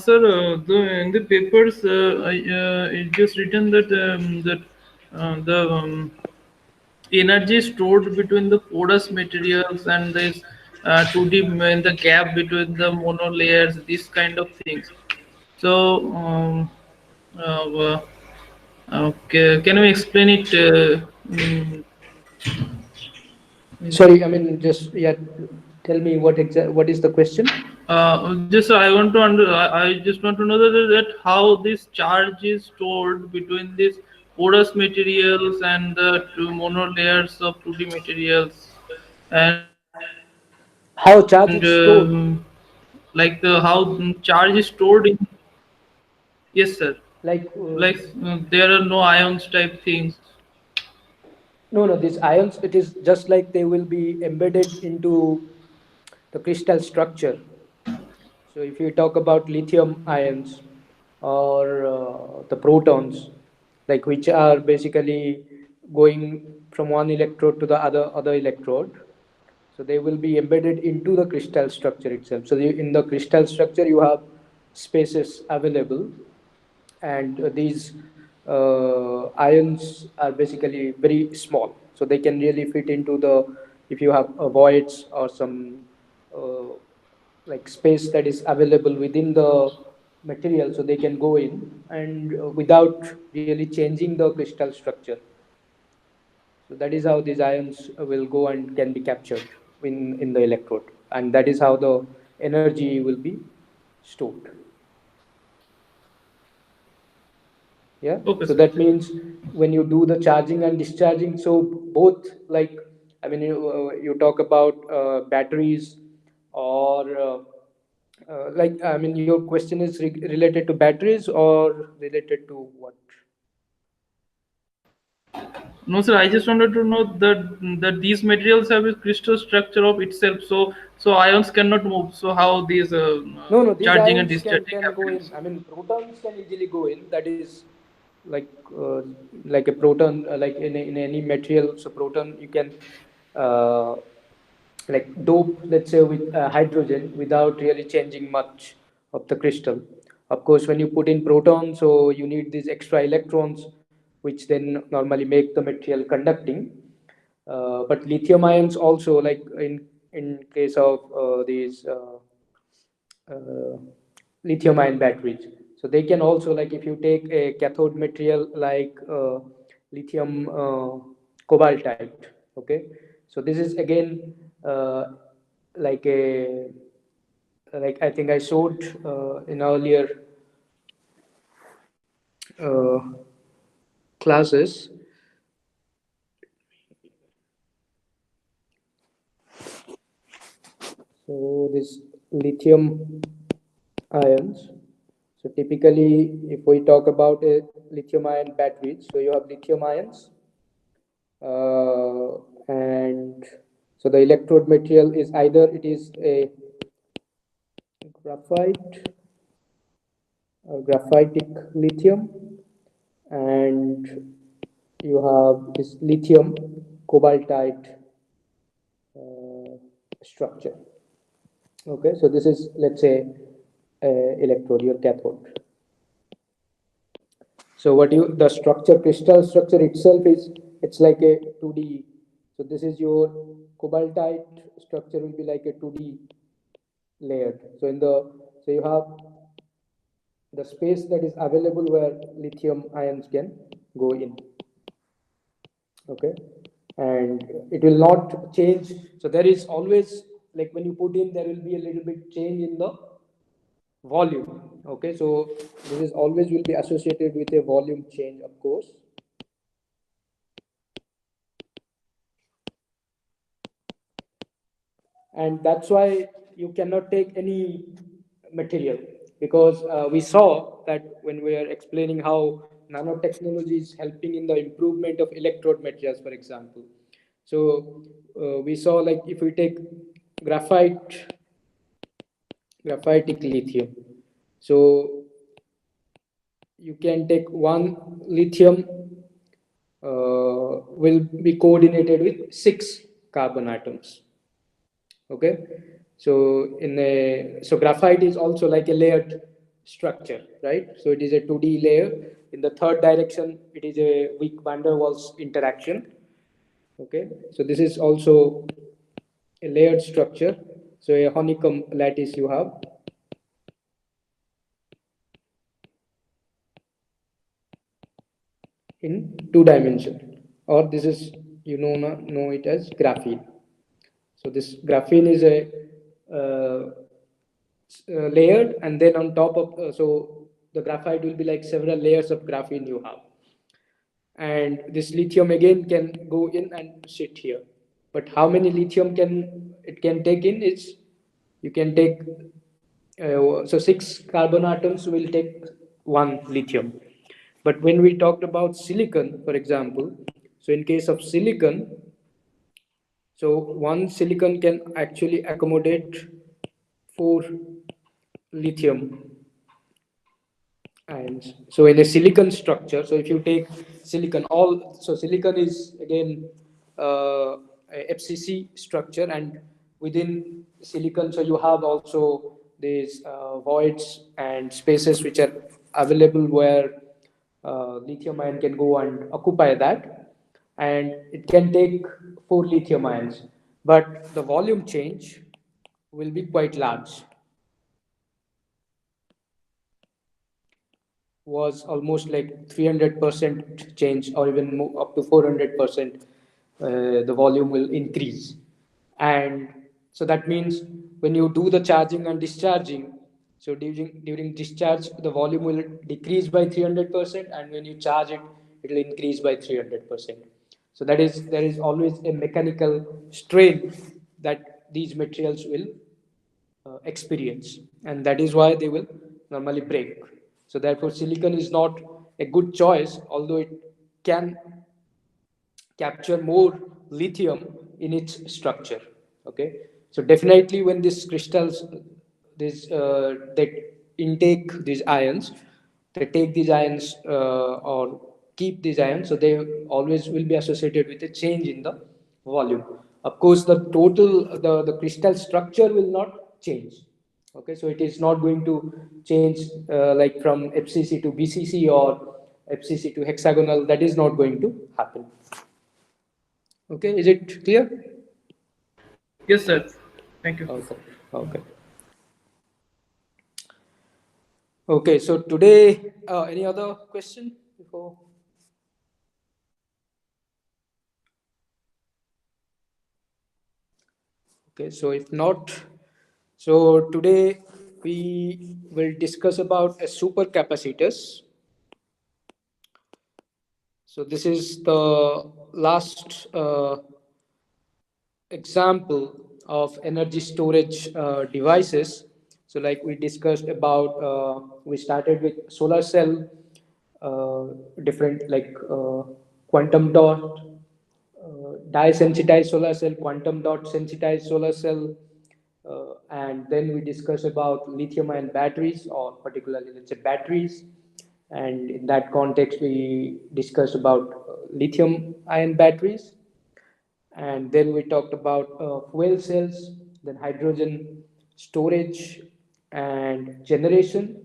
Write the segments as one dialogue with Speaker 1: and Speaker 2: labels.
Speaker 1: Sir, in the papers, it just written that the energy stored between the porous materials and this 2D in the gap between the monolayers, these kind of things. So, uh, okay, can you explain it?
Speaker 2: Sorry, I mean, just yeah, tell me what is the question?
Speaker 1: Just I want to I just want to know that how this charge is stored between these porous materials and the two monolayers of 2D materials, and
Speaker 2: How charge is stored?
Speaker 1: like how charge is stored in. Yes, sir.
Speaker 2: Like
Speaker 1: There are no ions type things.
Speaker 2: no, these ions. It is just like they will be embedded into the crystal structure. So if you talk about lithium ions or the protons, like which are basically going from one electrode to the other electrode, so they will be embedded into the crystal structure itself. So in the crystal structure, you have spaces available, and these ions are basically very small, so they can really fit into the, if you have voids or some uh, like space that is available within the material, so they can go in and without really changing the crystal structure. So that is how these ions will go and can be captured in the electrode, and that is how the energy will be stored. Yeah,
Speaker 1: Okay,
Speaker 2: so
Speaker 1: sir.
Speaker 2: that means when you do the charging and discharging, so both, like, I mean, you talk about batteries or like, I mean, your question is related to batteries or related to what?
Speaker 1: No, sir. I just wanted to know that these materials have a crystal structure of itself, so ions cannot move. So how these
Speaker 2: No, these
Speaker 1: charging and
Speaker 2: ions
Speaker 1: discharging
Speaker 2: can go in.
Speaker 1: happens?
Speaker 2: I mean, protons can easily go in. That is like like a proton, like in any material. So proton you can uh, like dope, let's say, with hydrogen without really changing much of the crystal. Of course, when you put in proton, so you need these extra electrons, which then normally make the material conducting. But lithium ions also, like in case of these uh, lithium ion batteries, so they can also, like, if you take a cathode material like lithium cobaltite, okay, so this is again uh, like a, like I think I showed in earlier uh, classes. So this lithium ions. So typically, if we talk about a lithium ion batteries, so you have lithium ions, and so the electrode material is either it is a graphite or graphitic lithium, and you have this lithium cobaltite uh, structure. Okay, so this is, let's say, electrode, your cathode. So what you, the structure, crystal structure itself is, it's like a 2D. So this is your cobaltite structure will be like a 2D layered. So in the, so you have the space that is available where lithium ions can go in. Okay, and it will not change. So there is always, like, when you put in, there will be a little bit change in the volume. Okay, so this is always will be associated with a volume change, of course. And that's why you cannot take any material, because we saw that when we are explaining how nanotechnology is helping in the improvement of electrode materials, for example. So we saw, like, if we take graphite, graphitic lithium, so you can take one lithium will be coordinated with 6 carbon atoms. Okay, So graphite is also like a layered structure, right? So it is a 2D layer. In the third direction, it is a weak van der Waals interaction. Okay, so this is also a layered structure. So a honeycomb lattice you have in 2 dimension, or this is, you know it as graphene. So this graphene is a layered, and then on top of so the graphite will be like several layers of graphene you have, and this lithium again can go in and sit here. But how many lithium can it can take in is, you can take so six carbon atoms will take one lithium. But when we talked about silicon, for example, so in case of silicon, so one silicon can actually accommodate four lithium ions. So in a silicon structure, so if you take silicon, all so silicon is again a FCC structure, and within silicon, so you have also these voids and spaces which are available where lithium ion can go and occupy that, and it can take four lithium ions, but the volume change will be quite large. Was almost like 300% change, or even more, up to 400%, the volume will increase. And so that means when you do the charging and discharging, so during discharge, the volume will decrease by 300%, and when you charge it, it will increase by 300%. So that is, there is always a mechanical strain that these materials will experience, and that is why they will normally break. So therefore silicon is not a good choice, although it can capture more lithium in its structure. Okay, so definitely when these crystals, this they intake these ions, they take these ions or keep these ions, so they always will be associated with a change in the volume. Of course the total, the crystal structure will not change. Okay, so it is not going to change like from FCC to BCC or FCC to hexagonal. That is not going to happen. Okay, is it clear?
Speaker 1: Yes, sir. Thank you.
Speaker 2: Okay, okay. Okay, so today, any other question before? Okay, so if not, so today we will discuss about a supercapacitors. So this is the last example of energy storage devices. So like we discussed about, we started with solar cell, uh, different like quantum dot, dye sensitized solar cell, quantum dot sensitized solar cell, and then we discussed about lithium ion batteries, or particularly let's say batteries, and in that context we discussed about lithium ion batteries, and then we talked about fuel cells, then hydrogen storage and generation.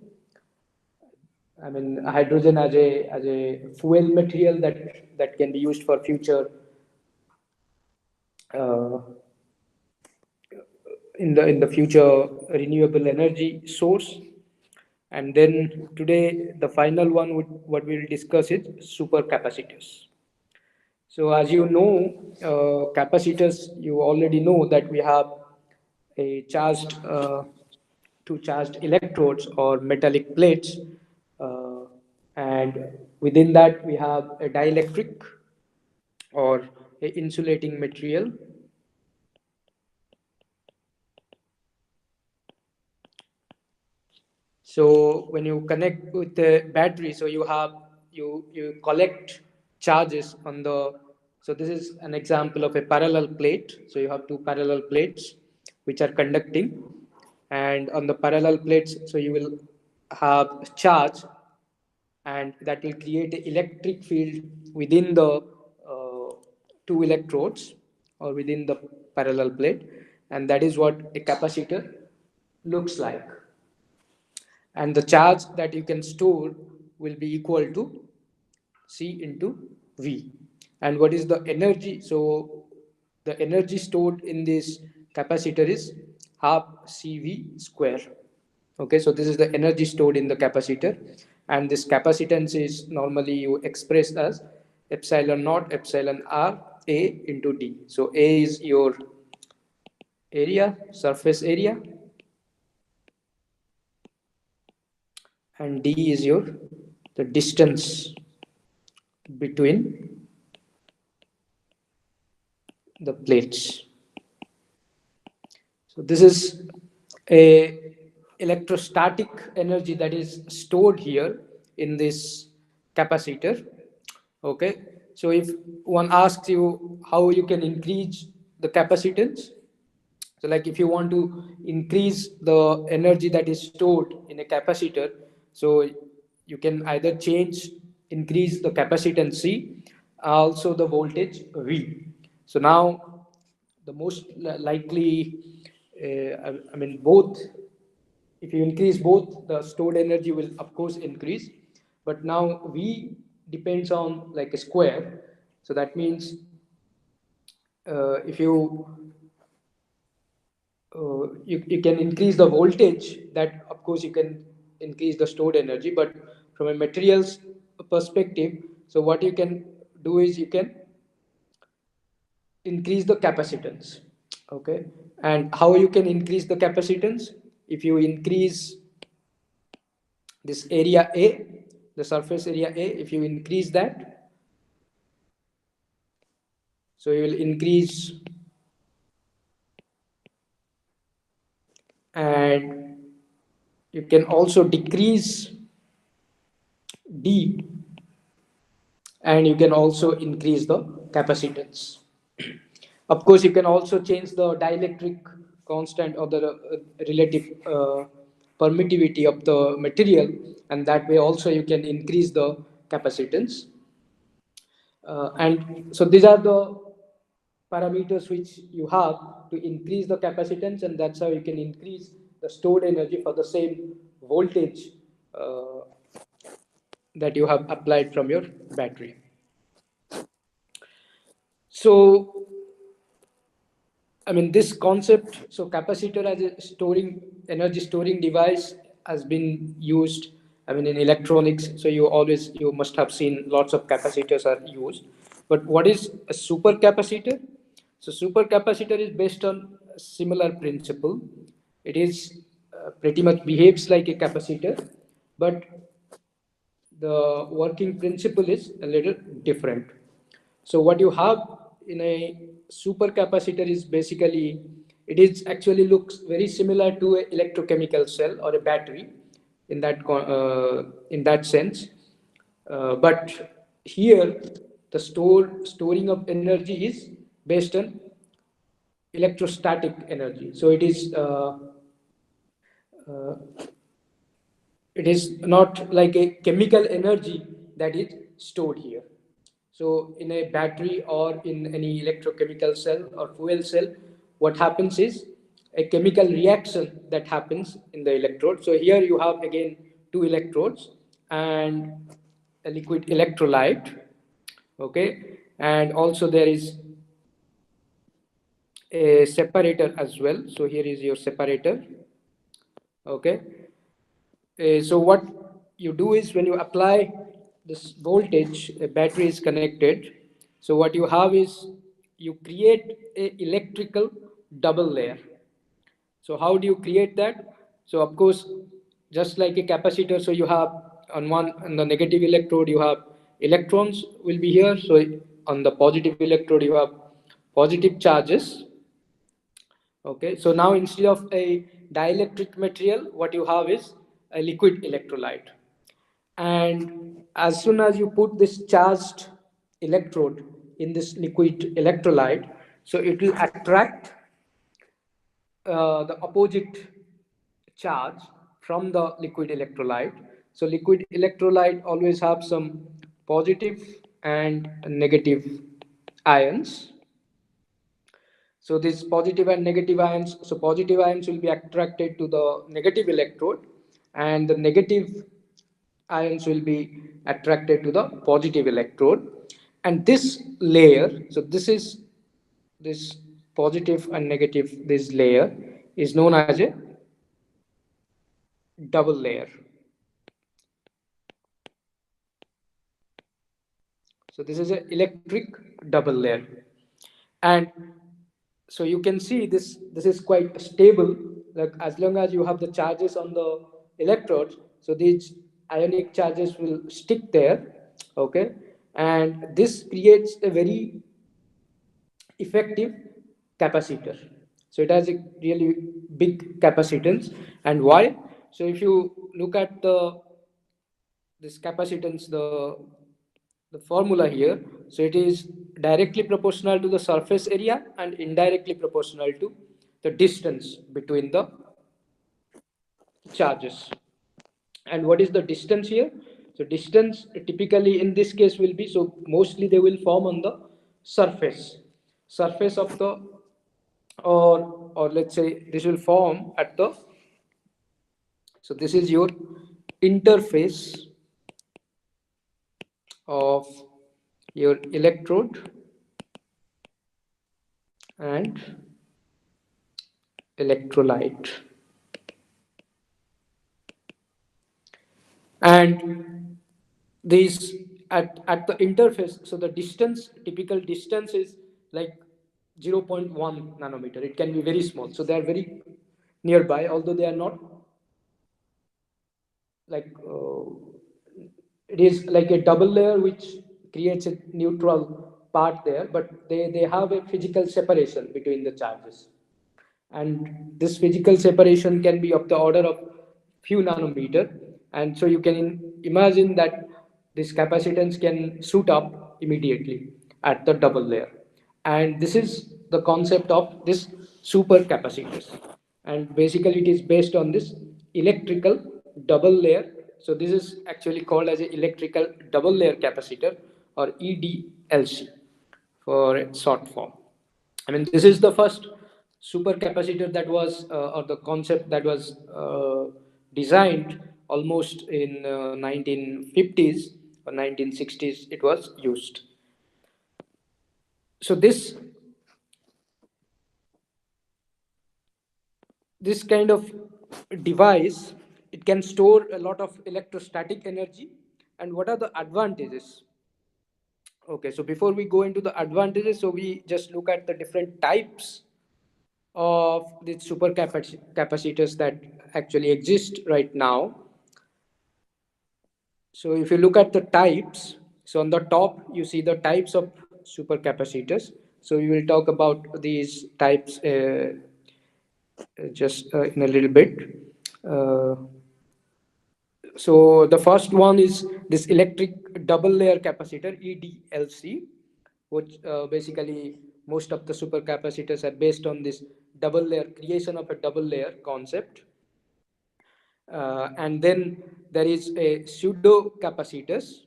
Speaker 2: I mean, hydrogen as a fuel material that can be used for future uh, in the future renewable energy source. And then today the final one would, what we'll discuss is supercapacitors. So as you know, capacitors, you already know that we have a charged two charged electrodes or metallic plates, uh, and within that we have a dielectric or a insulating material. So when you connect with the battery, so you collect charges on the. So this is an example of a parallel plate. So you have two parallel plates which are conducting, and on the parallel plates, so you will have charge, and that will create an electric field within the two electrodes or within the parallel plate, and that is what a capacitor looks like. And the charge that you can store will be equal to C into V. And what is the energy? So the energy stored in this capacitor is half CV square. Okay, so this is the energy stored in the capacitor, and this capacitance is normally you express as epsilon naught epsilon R A into D. So A is your area, surface area, and D is your the distance between the plates. So this is a electrostatic energy that is stored here in this capacitor. Okay, so if one asks you how you can increase the capacitance, so like if you want to increase the energy that is stored in a capacitor, so you can either increase the capacitance C, also the voltage V. So now the most likely, I mean both, if you increase both, the stored energy will of course increase. But now V depends on like a square. So that means if you can increase the voltage, that of course you can increase the stored energy. But from a materials perspective, so what you can do is you can increase the capacitance. Okay, and how you can increase the capacitance? If you increase this area A, the surface area A, if you increase that, so you will increase, and you can also decrease D, and you can also increase the capacitance. Of course, you can also change the dielectric constant or the relative permittivity of the material, and that way also you can increase the capacitance. And so these are the parameters which you have to increase the capacitance, and that's how you can increase the stored energy for the same voltage uh, that you have applied from your battery. So I mean, this concept, so capacitor as a storing energy storing device has been used. I mean, in electronics, so you must have seen lots of capacitors are used. But what is a supercapacitor? So supercapacitor is based on a similar principle. It is pretty much behaves like a capacitor, but the working principle is a little different. So what you have in a supercapacitor is basically, it is actually looks very similar to an electrochemical cell or a battery in that sense. But here the storing of energy is based on electrostatic energy. So uh, it is not like a chemical energy that is stored here. So in a battery or in any electrochemical cell or fuel cell, what happens is a chemical reaction that happens in the electrode. So here you have again two electrodes and a liquid electrolyte. Okay, and also there is a separator as well. So here is your separator. Okay, so what you do is when you apply this voltage, a battery is connected. So what you have is you create a electrical double layer. So how do you create that? So of course, just like a capacitor, so you have on the negative electrode you have electrons will be here. So on the positive electrode you have positive charges. Okay, so now instead of a dielectric material, what you have is a liquid electrolyte. And as soon as you put this charged electrode in this liquid electrolyte, so it will attract the opposite charge from the liquid electrolyte. So liquid electrolyte always have some positive and negative ions. So these positive and negative ions, so positive ions will be attracted to the negative electrode, and the negative ions will be attracted to the positive electrode. And this layer, so this is this positive and negative, this layer is known as a double layer. So this is an electric double layer. And so you can see this is quite stable, like as long as you have the charges on the electrodes, so these ionic charges will stick there. Okay, and this creates a very effective capacitor. So it has a really big capacitance. And why? So if you look at the this capacitance, the formula here, so it is directly proportional to the surface area and indirectly proportional to the distance between the charges. And what is the distance here? So distance typically in this case will be, so mostly they will form on the surface of the, or let's say this will form at the, so this is your interface of your electrode and electrolyte. And these at the interface, so the distance, typical distance is like 0.1 nanometer. It can be very small, so they are very nearby, although they are not like it is like a double layer which creates a neutral part there, but they have a physical separation between the charges. And this physical separation can be of the order of few nanometer. And so you can imagine that this capacitance can shoot up immediately at the double layer. And this is the concept of this super capacitors. And basically it is based on this electrical double layer. So this is actually called as an electrical double layer capacitor, or EDLC for its short form. I mean, this is the first supercapacitor that was, or the concept that was designed almost in 1950s or 1960s. It was used. So this kind of device, it can store a lot of electrostatic energy. And what are the advantages? Okay, so before we go into the advantages, so we just look at the different types of the capacitors that actually exist right now. So if you look at the types, so on the top you see the types of supercapacitors. So we will talk about these types just in a little bit. Uh, so the first one is this electric double layer capacitor, EDLC, which basically most of the supercapacitors are based on this double layer, creation of a double layer concept. And then there is a pseudo capacitors,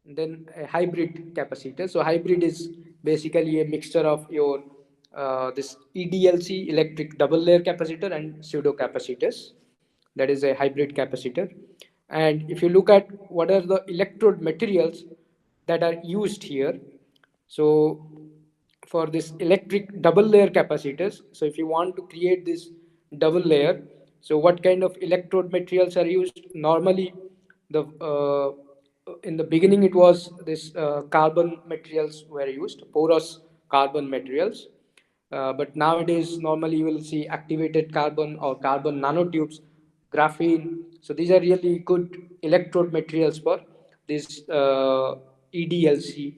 Speaker 2: then a hybrid capacitor. So hybrid is basically a mixture of your this EDLC, electric double layer capacitor, and pseudo capacitors. That is a hybrid capacitor. And if you look at what are the electrode materials that are used here, so for this electric double layer capacitors, so if you want to create this double layer, so what kind of electrode materials are used? Normally, the in the beginning it was this carbon materials were used, porous carbon materials. But nowadays, normally you will see activated carbon or carbon nanotubes, graphene. So these are really good electrode materials for this EDLC,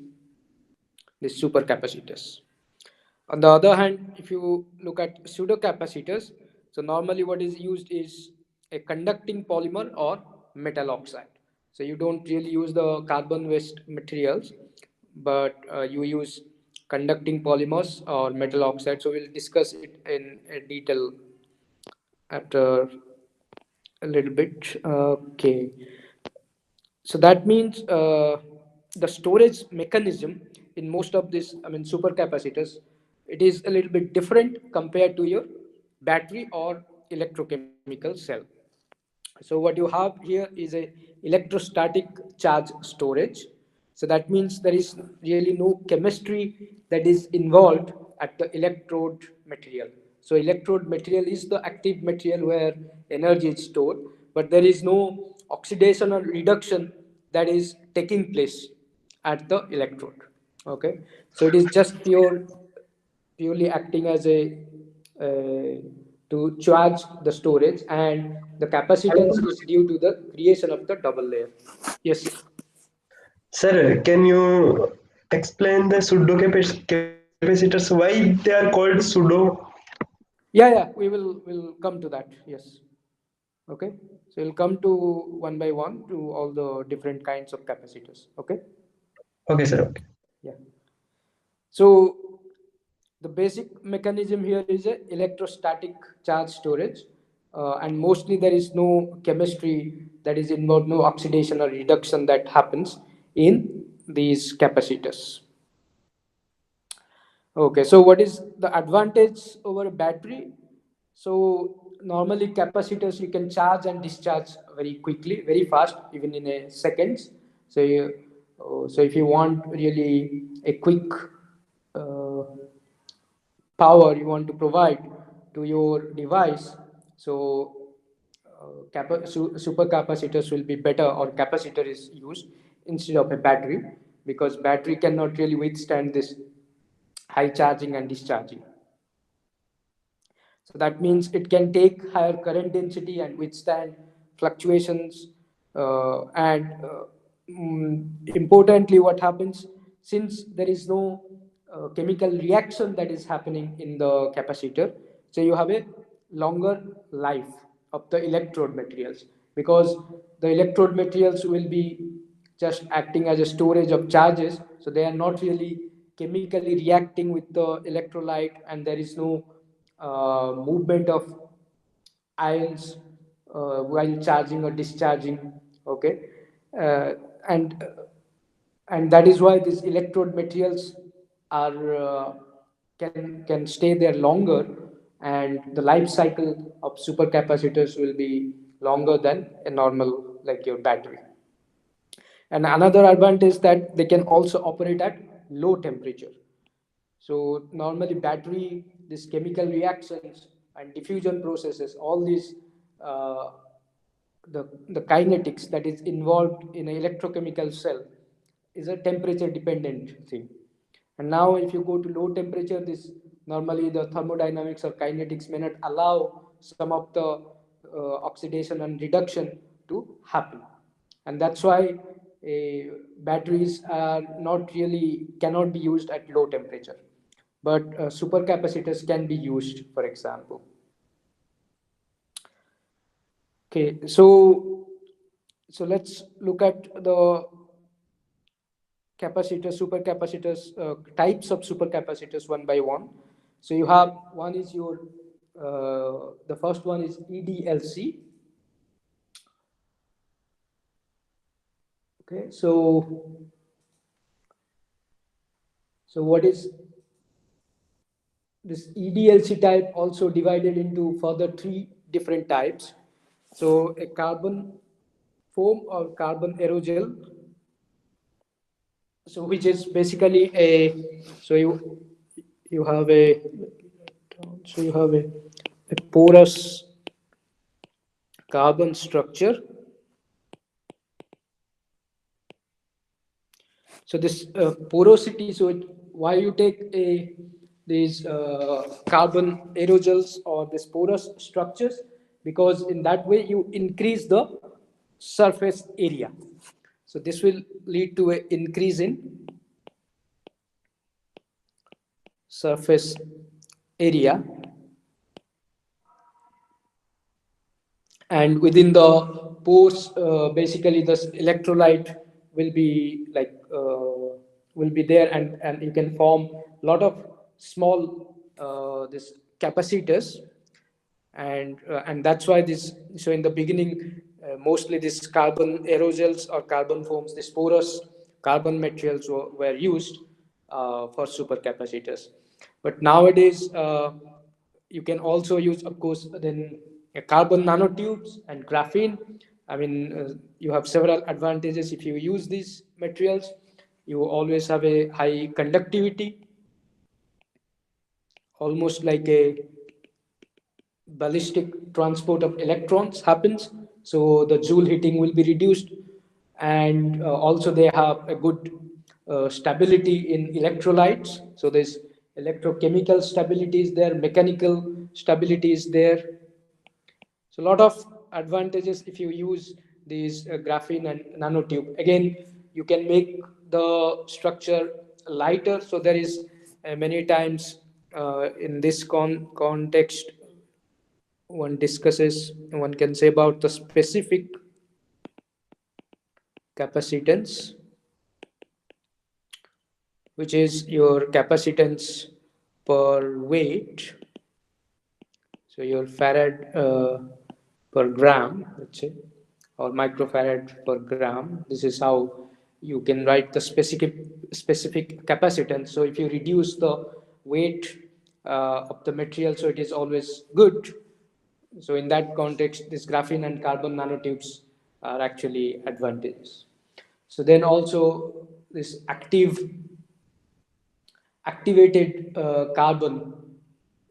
Speaker 2: these supercapacitors. On the other hand, if you look at pseudocapacitors, so normally what is used is a conducting polymer or metal oxide. So you don't really use the carbon waste materials, but you use conducting polymers or metal oxide. So we'll discuss it in detail after a little bit. Okay. So that means the storage mechanism in most of these, I mean, supercapacitors, it is a little bit different compared to your battery or electrochemical cell. So what you have here is a electrostatic charge storage. So that means there is really no chemistry that is involved at the electrode material. So electrode material is the active material where energy is stored, but there is no oxidation or reduction that is taking place at the electrode. Okay, so it is just purely acting as a to charge the storage, and the capacitance is due to the creation of the double layer. Yes.
Speaker 3: Sir, can you explain the pseudo capacitors? Why they are called pseudo?
Speaker 2: Yeah, we'll come to that. Yes. Okay, so we'll come to one by one to all the different kinds of capacitors. Okay.
Speaker 3: Okay, sir. Okay.
Speaker 2: Yeah. So the basic mechanism here is a electrostatic charge storage, and mostly there is no chemistry that is involved, no oxidation or reduction that happens in these capacitors. Okay, so what is the advantage over a battery? So normally capacitors you can charge and discharge very quickly, very fast, even in a seconds. So if you want really a quick uh, power you want to provide to your device, so super capacitors will be better, or capacitor is used instead of a battery, because battery cannot really withstand this high charging and discharging. So that means it can take higher current density and withstand fluctuations. Importantly, what happens, since there is no chemical reaction that is happening in the capacitor, so you have a longer life of the electrode materials, because the electrode materials will be just acting as a storage of charges, so they are not really chemically reacting with the electrolyte, and there is no movement of ions while charging or discharging. Okay, uh, and and that is why these electrode materials are can stay there longer, and the life cycle of supercapacitors will be longer than a normal like your battery. And another advantage that they can also operate at low temperature. So normally battery, these chemical reactions and diffusion processes, all these uh, the kinetics that is involved in an electrochemical cell is a temperature dependent thing. And now if you go to low temperature, this normally the thermodynamics or kinetics may not allow some of the oxidation and reduction to happen. And that's why batteries are not really cannot be used at low temperature, but supercapacitors can be used, for example. Okay, so let's look at the capacitors, supercapacitors, types of supercapacitors one by one. So you have one is your the first one is EDLC. Okay, so what is this EDLC type? Also divided into further three different types. So a carbon foam or carbon aerogel, so which is basically a, so you have a, so you have a porous carbon structure. So this porosity, so why you take a these carbon aerogels or these porous structures, because in that way you increase the surface area. So this will lead to an increase in surface area, and within the pores, basically this electrolyte will be like will be there, and you can form a lot of small this capacitors, and that's why this, so in the beginning mostly this carbon aerosols or carbon foams, this porous carbon materials were used for supercapacitors. But nowadays, you can also use, of course, then carbon nanotubes and graphene. I mean, you have several advantages if you use these materials. You always have a high conductivity, almost like a ballistic transport of electrons happens. So the joule heating will be reduced, and also they have a good stability in electrolytes. So this electrochemical stability is there, mechanical stability is there. So a lot of advantages if you use these graphene and nanotube. Again, you can make the structure lighter. So there is many times in this context, one can say about the specific capacitance, which is your capacitance per weight. So your farad per gram, let's say, or microfarad per gram. This is how you can write the specific capacitance. So if you reduce the weight of the material, so it is always good. So in that context, this graphene and carbon nanotubes are actually advantages. So then also this activated carbon,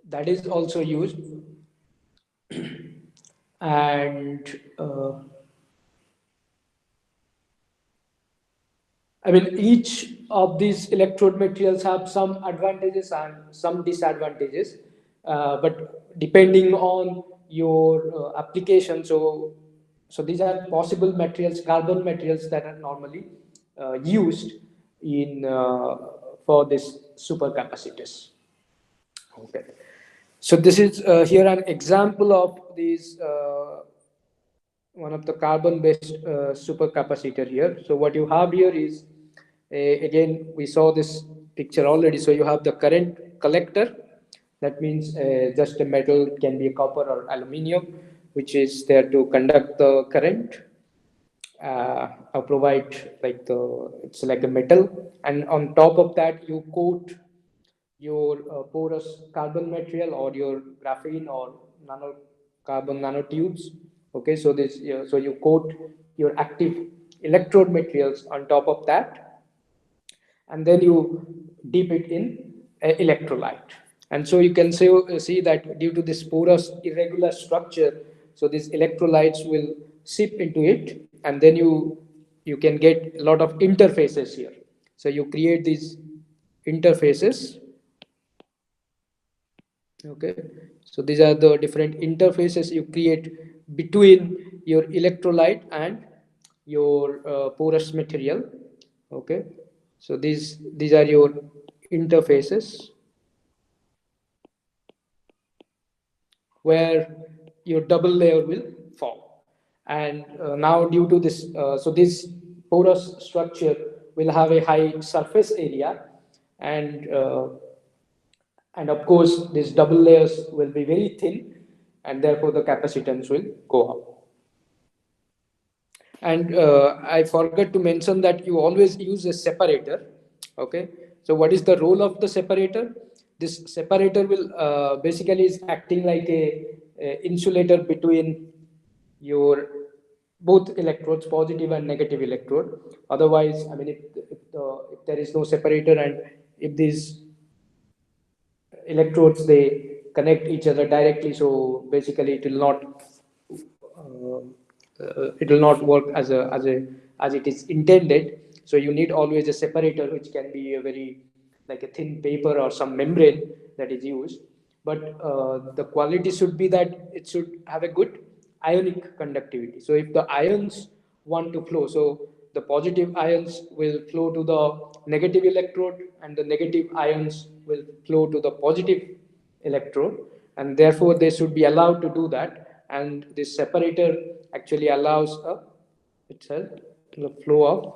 Speaker 2: that is also used. And I mean, each of these electrode materials have some advantages and some disadvantages, but depending on your application. So these are possible materials, carbon materials that are normally used in for this supercapacitors. Okay. So this is here an example of these one of the carbon based supercapacitor here. So what you have here is again we saw this picture already. So you have the current collector. That means just a metal, it can be a copper or aluminium, which is there to conduct the current or provide like the, it's like a metal, and on top of that you coat your porous carbon material or your graphene or nano carbon nanotubes. Okay, so this so you coat your active electrode materials on top of that, and then you dip it in electrolyte. And so you can see that due to this porous irregular structure, so these electrolytes will seep into it, and then you can get a lot of interfaces here. So you create these interfaces. Okay, so these are the different interfaces you create between your electrolyte and your porous material. Okay, so these are your interfaces where your double layer will form. And now due to this, so this porous structure will have a high surface area, and and of course these double layers will be very thin, and therefore the capacitance will go up. And I forgot to mention that you always use a separator. Okay, so what is the role of the separator? This separator will basically is acting like a insulator between your both electrodes, positive and negative electrode. Otherwise, I mean, if there is no separator, and if these electrodes they connect each other directly, so basically it will not work as it is intended. So you need always a separator, which can be a very like a thin paper or some membrane that is used. But the quality should be that it should have a good ionic conductivity. So if the ions want to flow, so the positive ions will flow to the negative electrode, and the negative ions will flow to the positive electrode, and therefore they should be allowed to do that. And this separator actually allows itself the flow of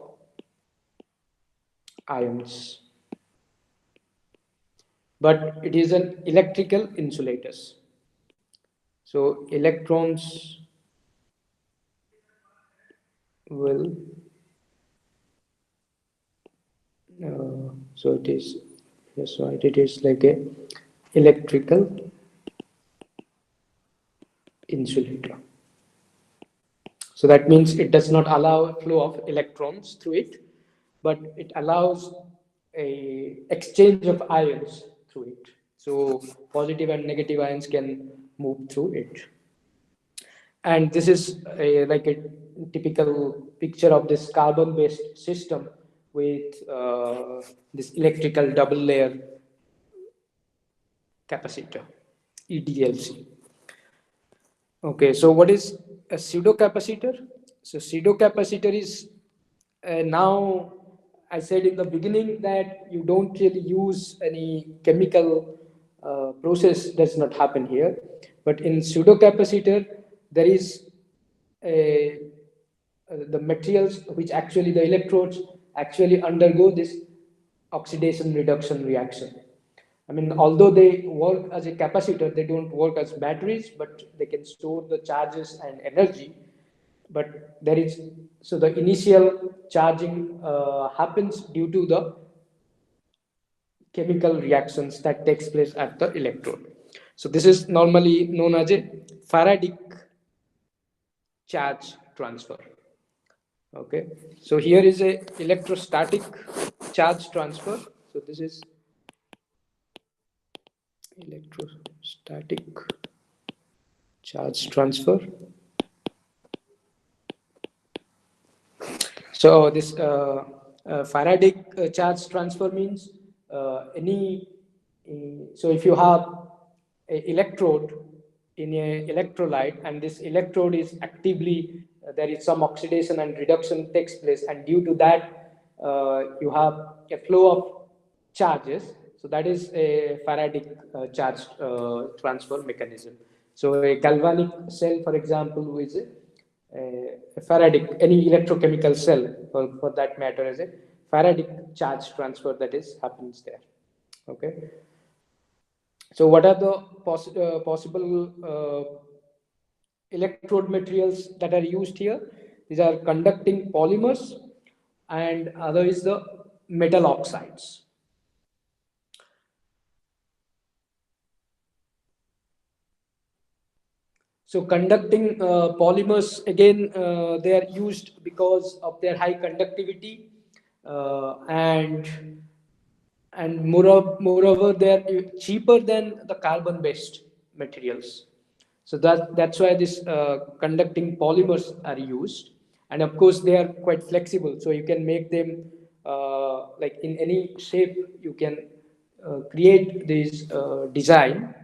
Speaker 2: ions, but it is an electrical insulators. So electrons will so it is Yes, so it is like a electrical insulator. So that means it does not allow a flow of electrons through it, but it allows a exchange of ions through it. So positive and negative ions can move through it. And this is like a typical picture of this carbon-based system with this electrical double layer capacitor, EDLC. Okay, so what is a pseudo capacitor? So pseudo capacitor is now, I said in the beginning that you don't really use any chemical process does not happen here, but in pseudo capacitor there is a, the materials which actually the electrodes actually undergo this oxidation reduction reaction. I mean, although they work as a capacitor, they don't work as batteries, but they can store the charges and energy. But there is, so the initial charging happens due to the chemical reactions that takes place at the electrode. So this is normally known as a Faradic charge transfer. Okay, so here is a electrostatic charge transfer. So this is electrostatic charge transfer. So this Faraday charge transfer means so if you have a electrode in a electrolyte and this electrode is actively there is some oxidation and reduction takes place, and due to that you have a flow of charges. So that is a Faraday charge transfer mechanism. So a galvanic cell, for example, is a Faraday, any electrochemical cell for that matter, is a Faraday charge transfer that is happens there. Okay. So what are the possible electrode materials that are used here? These are conducting polymers, and other is the metal oxides. So conducting polymers, again, they are used because of their high conductivity and moreover they are cheaper than the carbon-based materials. So that's why this conducting polymers are used, and of course they are quite flexible. So you can make them like in any shape. You can create this design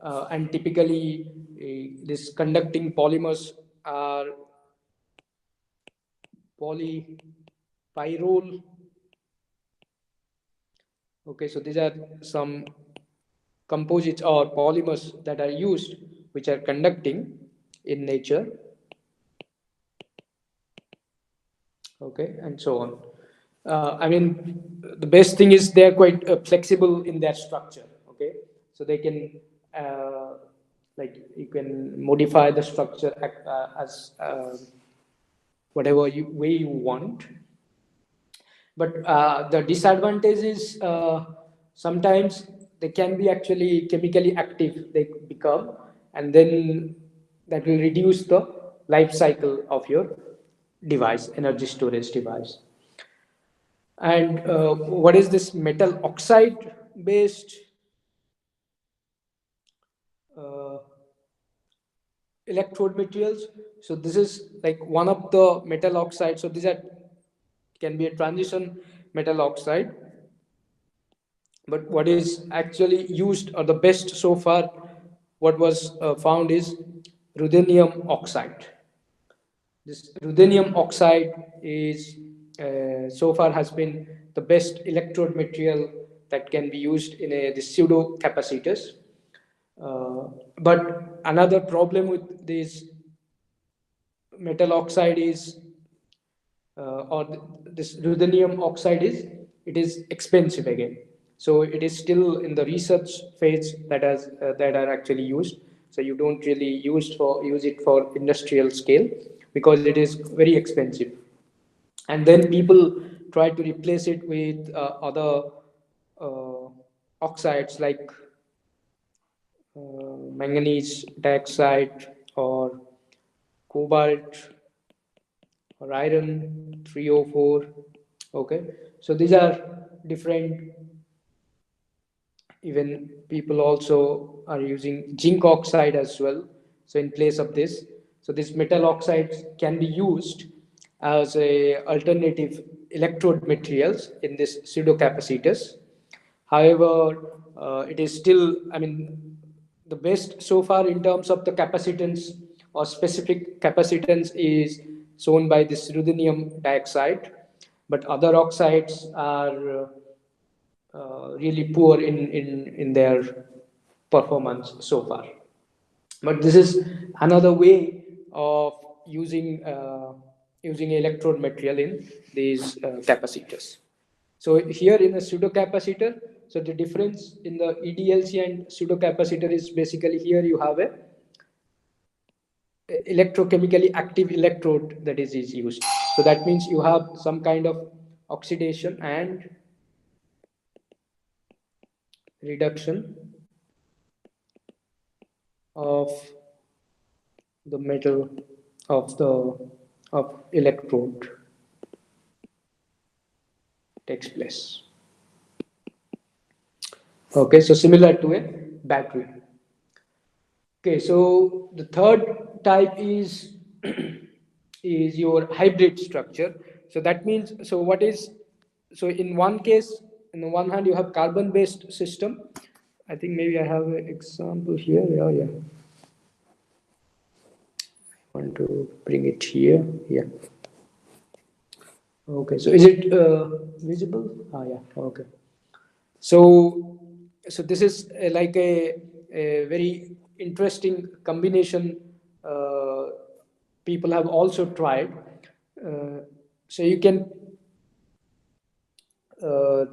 Speaker 2: and typically this conducting polymers are polypyrrole. Okay, so these are some composites or polymers that are used which are conducting in nature. Okay, and so on. I mean, the best thing is they're quite flexible in their structure. Okay, so they can like you can modify the structure as whatever way you want. But the disadvantage is sometimes they can be actually chemically active, they become, and then that will reduce the life cycle of your device, energy storage device. And what is this metal oxide based uh, electrode materials? So this is like one of the metal oxide. So these are can be a transition metal oxide, but what is actually used or the best so far what was found is ruthenium oxide. This ruthenium oxide is so far has been the best electrode material that can be used in the pseudo capacitors. But another problem with this metal oxide is this ruthenium oxide is it is expensive again. So it is still in the research phase that are actually used. So you don't really use it for industrial scale because it is very expensive. And then people try to replace it with other uh, oxides like manganese dioxide or cobalt or iron 304. Okay, so these are different. Even people also are using zinc oxide as well. So in place of this, so this metal oxides can be used as a alternative electrode materials in this pseudocapacitors. However, it is still, I mean, the best so far in terms of the capacitance or specific capacitance is shown by this ruthenium dioxide, but other oxides are really poor in their performance so far. But this is another way of using electrode material in these capacitors. So here in a pseudocapacitor, so the difference in the EDLC and pseudocapacitor is basically here you have a electrochemically active electrode is used. So that means you have some kind of oxidation and reduction of the metal of the of electrode takes place. Okay, so similar to a battery. Okay, so the third type is is your hybrid structure. So that means, so what is, so in one case, in the one hand you have carbon based system. I think maybe I have an example here. Yeah, yeah. I want to bring it here. Yeah. Okay, so is it visible? Ah, yeah. Okay. So, so this is like a very interesting combination. Uh, People have also tried. Uh, so you can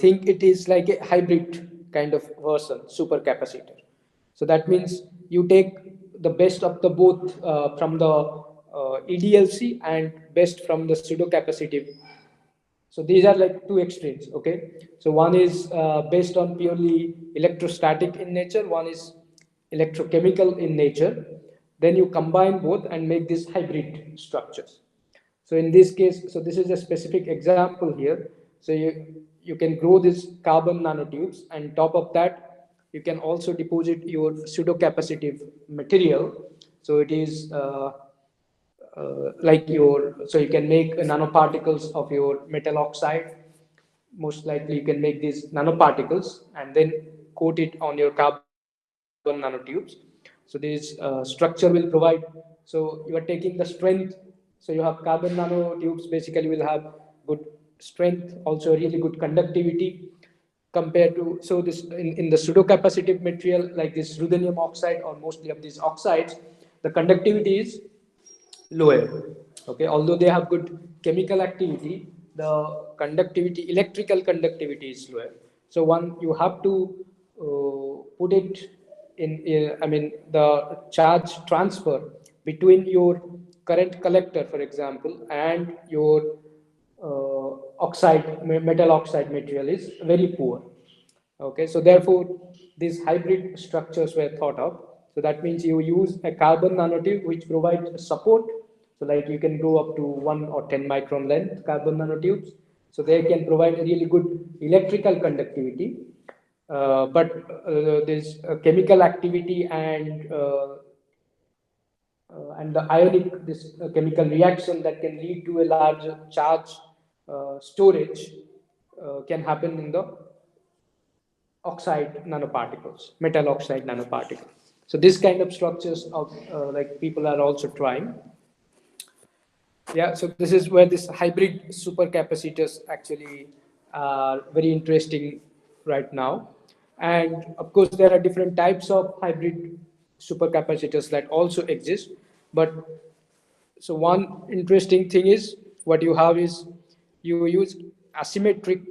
Speaker 2: think it is like a hybrid kind of version, supercapacitor. So that means you take the best of the both from the EDLC and best from the pseudocapacitive. So these are like two extremes. Okay, so one is based on purely electrostatic in nature, one is electrochemical in nature. Then you combine both and make these hybrid structures. So in this case, so this is a specific example here. So you can grow these carbon nanotubes, and top of that, you can also deposit your pseudocapacitive material. So it is like your, so you can make nanoparticles of your metal oxide. Most likely you can make these nanoparticles and then coat it on your carbon nanotubes. So this structure will provide, so you are taking the strength. So you have carbon nanotubes basically will have good strength, also really good conductivity compared to, so this in the pseudocapacitive material like this ruthenium oxide or mostly of these oxides, the conductivity is lower. Okay, although they have good chemical activity, the conductivity, electrical conductivity is lower. So one, you have to put it in, I mean, the charge transfer between your current collector, for example, and your metal oxide material is very poor. Okay, so therefore these hybrid structures were thought of. So that means you use a carbon nanotube which provides support. So like you can go up to 1 or 10 micron length carbon nanotubes. So they can provide a really good electrical conductivity. But there's chemical activity and the ionic, this chemical reaction that can lead to a large charge storage can happen in the oxide nanoparticles, metal oxide nanoparticles. So this kind of structures of like people are also trying. Yeah, so this is where this hybrid supercapacitors actually are very interesting right now. And of course, there are different types of hybrid supercapacitors that also exist. But so one interesting thing is what you have is you use asymmetric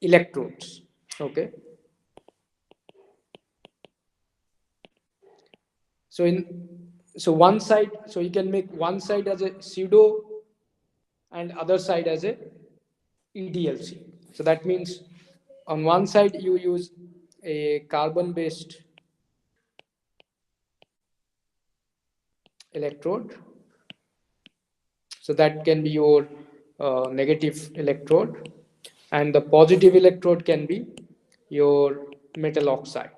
Speaker 2: electrodes. Okay, so in, so one side, so you can make one side as a pseudo and other side as a EDLC. So that means On one side you use a carbon based electrode, so that can be your negative electrode, and the positive electrode can be your metal oxide.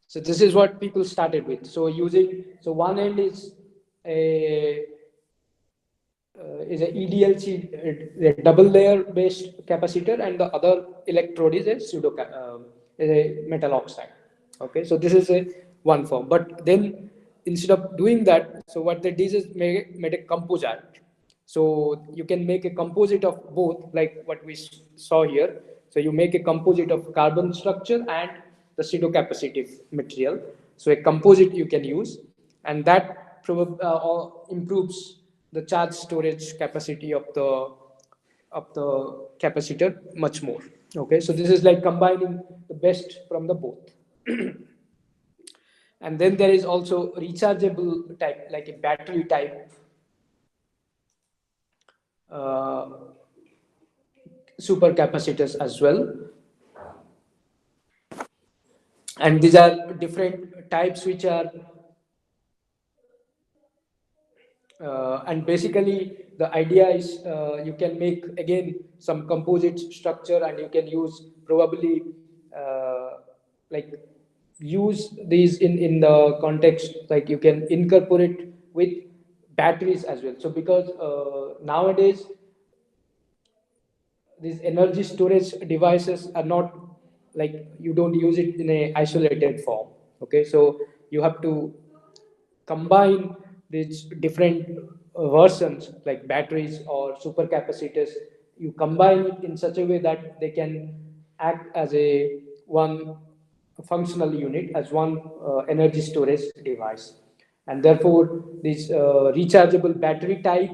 Speaker 2: So this is what people started with. So using, so one end a is a EDLC, a double layer based capacitor, and the other electrode is a is a metal oxide. Okay, so this is a one form. But then instead of doing that, so what they did is made a composite. So you can make a composite of both, like what we saw here. So you make a composite of carbon structure and the pseudocapacitive material. So a composite you can use, and that improves the charge storage capacity of the capacitor much more. Okay, so this is like combining the best from the both. And then there is also rechargeable type, like a battery type uh, supercapacitors as well. And these are different types which are and basically the idea is you can make again some composite structure, and you can use probably uh, like use these in the context, like you can incorporate with batteries as well. So because nowadays these energy storage devices are not, like, you don't use it in a isolated form. Okay, so you have to combine these different versions like batteries or supercapacitors. You combine it in such a way that they can act as a one functional unit, as one energy storage device. And therefore this rechargeable battery type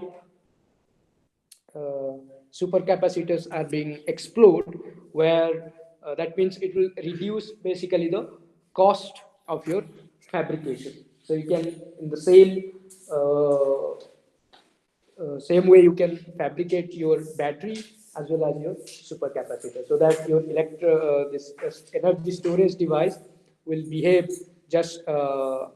Speaker 2: uh, supercapacitors are being explored, where that means it will reduce basically the cost of your fabrication. So you can, in the same way, you can fabricate your battery as well as your supercapacitor, so that your this energy storage device will behave just so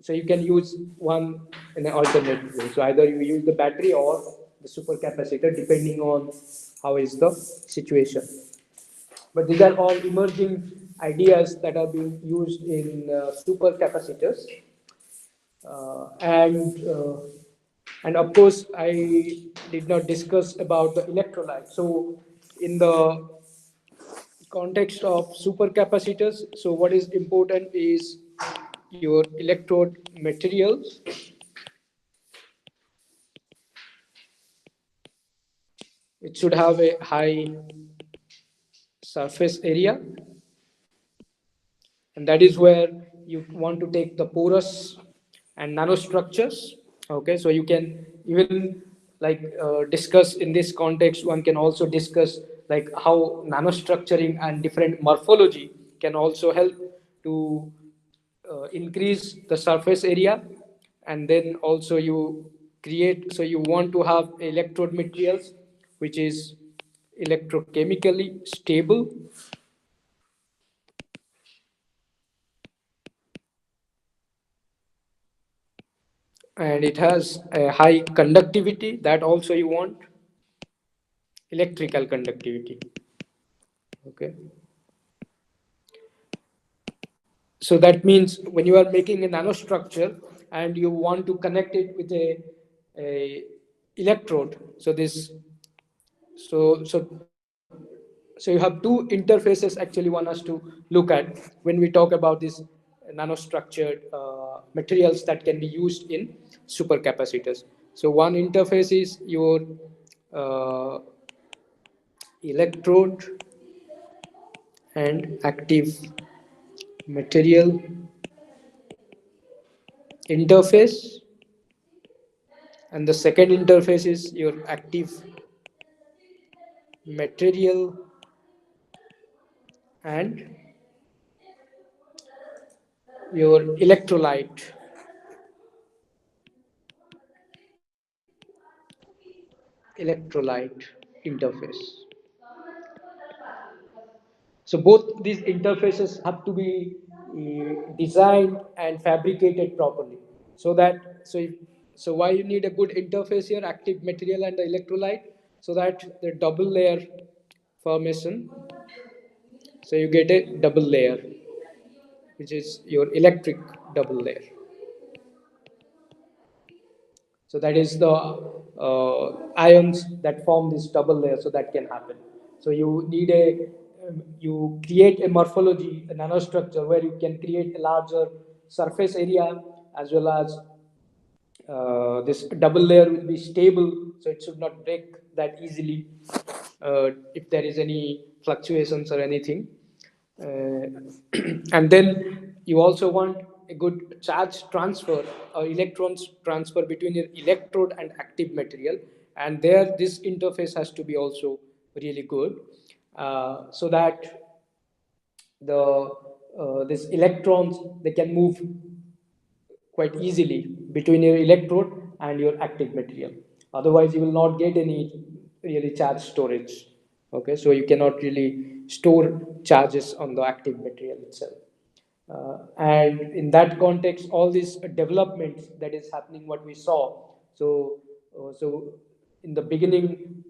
Speaker 2: you can use one in an alternate way. So either you use the battery or the supercapacitor, depending on how is the situation. But these are all emerging ideas that are being used in supercapacitors. And of course, I did not discuss about the electrolyte. So in the context of supercapacitors, so what is important is your electrode materials. It should have a high surface area, and that is where you want to take the porous and nanostructures. Okay, so you can even like discuss in this context, one can also discuss like how nanostructuring and different morphology can also help to increase the surface area. And then also you create, so you want to have electrode materials which is electrochemically stable, and it has a high conductivity, that also you want electrical conductivity. Okay, so that means when you are making a nanostructure and you want to connect it with a electrode, so this so you have two interfaces actually one has to look at when we talk about these nanostructured materials that can be used in supercapacitors. So one interface is your uh, electrode and active material interface, and the second interface is your active material and your electrolyte. interface. So both these interfaces have to be designed and fabricated properly. So that so why you need a good interface here, active material and the electrolyte, so that the double layer formation. So you get a double layer, which is your electric double layer. So that is the ions that form this double layer. So that can happen. So you need you create a morphology, a nanostructure where you can create a larger surface area, as well as this double layer will be stable, so it should not break that easily if there is any fluctuations or anything. And then you also want a good charge transfer or electrons transfer between your electrode and active material, and there this interface has to be also really good, so that the this electrons, they can move quite easily between your electrode and your active material. Otherwise you will not get any really charge storage. Okay, so you cannot really store charges on the active material itself. And in that context, all these developments that is happening, what we saw, so in the beginning,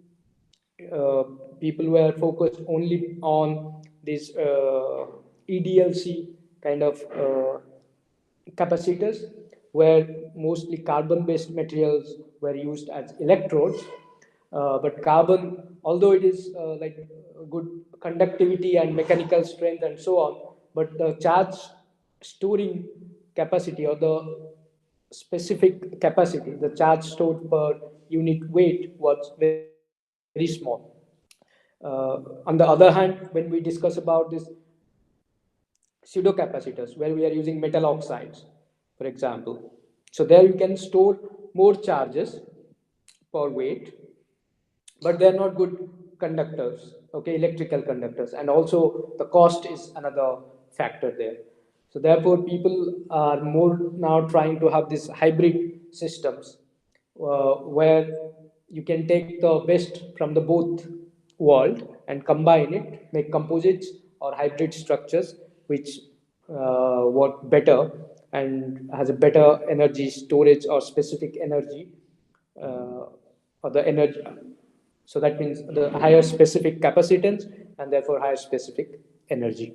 Speaker 2: uh, people were focused only on this EDLC kind of capacitors, where mostly carbon based materials were used as electrodes. But carbon, although it is like good conductivity and mechanical strength and so on, but the charge storing capacity, or the specific capacity, the charge stored per unit weight, was very small. On the other hand, when we discuss about this pseudocapacitors, where we are using metal oxides, for example, so there you can store more charges per weight, but they are not good conductors, okay, electrical conductors, and also the cost is another factor there. So therefore people are more now trying to have these hybrid systems, where you can take the best from the both world and combine it, make composites or hybrid structures, which work better and has a better energy storage or specific energy, or the energy. So that means the higher specific capacitance and therefore higher specific energy.